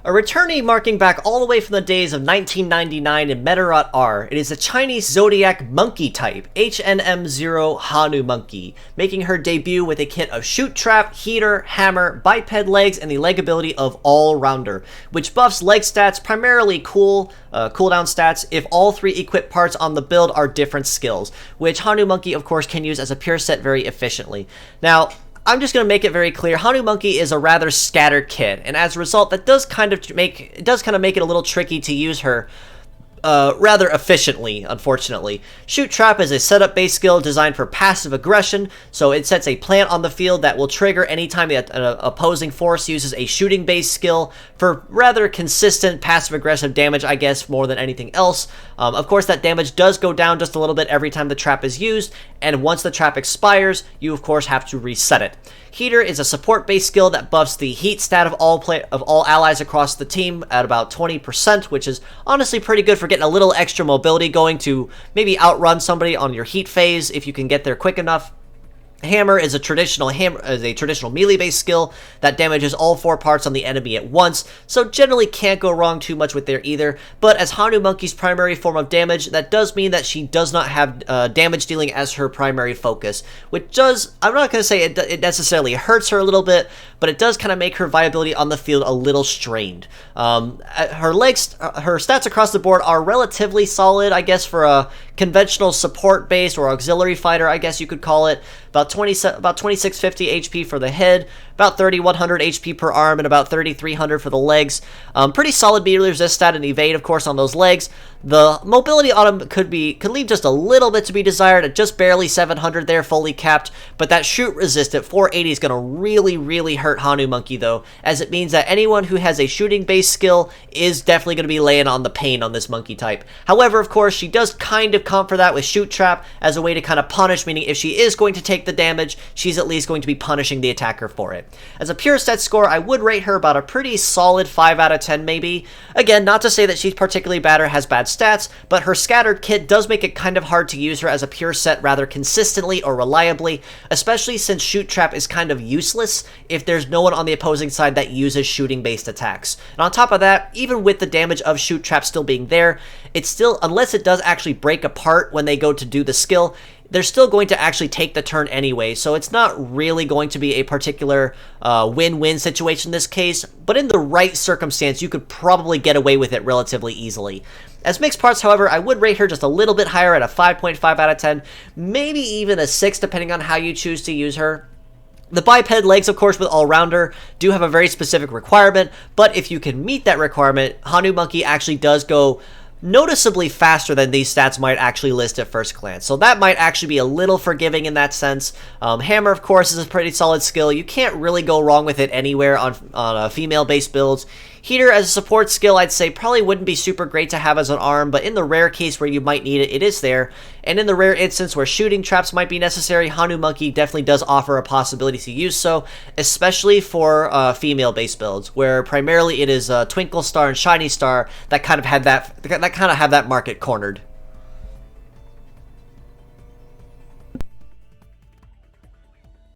A returnee marking back all the way from the days of 1999 in Medarot R, it is a Chinese zodiac monkey type, HNM00 Hanumonkey, making her debut with a kit of shoot trap, heater, hammer, biped legs, and the leg ability of all-rounder, which buffs leg stats, primarily cooldown stats, if all three equipped parts on the build are different skills, which Hanumonkey of course can use as a pure set very efficiently. Now, I'm just going to make it very clear, Hanumonkey is a rather scattered kit, and as a result, that does kind of make it a little tricky to use her rather efficiently, unfortunately. Shoot Trap is a setup-based skill designed for passive aggression, so it sets a plant on the field that will trigger anytime the opposing force uses a shooting-based skill for rather consistent passive-aggressive damage, I guess, more than anything else. Of course, that damage does go down just a little bit every time the trap is used, and once the trap expires, you of course have to reset it. Heater is a support-based skill that buffs the heat stat of all allies across the team at about 20%, which is honestly pretty good for getting a little extra mobility going to maybe outrun somebody on your heat phase if you can get there quick enough. Hammer is a traditional melee-based skill that damages all four parts on the enemy at once, so generally can't go wrong too much with there either, but as Hanumonkey's primary form of damage, that does mean that she does not have damage dealing as her primary focus, which does, I'm not going to say it necessarily hurts her a little bit, but it does kind of make her viability on the field a little strained. Her stats across the board are relatively solid, I guess, for a conventional support-based or auxiliary fighter, I guess you could call it. About 2650 HP for the head, about 3100 HP per arm, and about 3300 for the legs. Pretty solid melee resist stat and evade, of course, on those legs. The mobility on them could leave just a little bit to be desired at just barely 700 there, fully capped, but that shoot resist at 480 is going to really hurt Hanumonkey though, as it means that anyone who has a shooting-based skill is definitely going to be laying on the pain on this monkey type. However, of course, she does kind of comp for that with Shoot Trap as a way to kind of punish, meaning if she is going to take the damage, she's at least going to be punishing the attacker for it. As a pure set score, I would rate her about a pretty solid 5 out of 10 maybe. Again, not to say that she's particularly bad or has bad stats, but her scattered kit does make it kind of hard to use her as a pure set rather consistently or reliably, especially since Shoot Trap is kind of useless if there's no one on the opposing side that uses shooting-based attacks. And on top of that, even with the damage of Shoot Trap still being there, it's still, unless it does actually break apart when they go to do the skill, they're still going to actually take the turn anyway, so it's not really going to be a particular win-win situation in this case, but in the right circumstance, you could probably get away with it relatively easily. As mixed parts, however, I would rate her just a little bit higher at a 5.5 out of 10, maybe even a 6 depending on how you choose to use her. The biped legs, of course, with all-rounder, do have a very specific requirement, but if you can meet that requirement, Hanumonkey actually does go noticeably faster than these stats might actually list at first glance. So that might actually be a little forgiving in that sense. Hammer, of course, is a pretty solid skill. You can't really go wrong with it anywhere on female-based builds. Heater as a support skill, I'd say probably wouldn't be super great to have as an arm, but in the rare case where you might need it, it is there. And in the rare instance where shooting traps might be necessary, Hanumonkey definitely does offer a possibility to use so, especially for female-based builds, where primarily it is Twinkle Star and Shiny Star that kind of have that market cornered.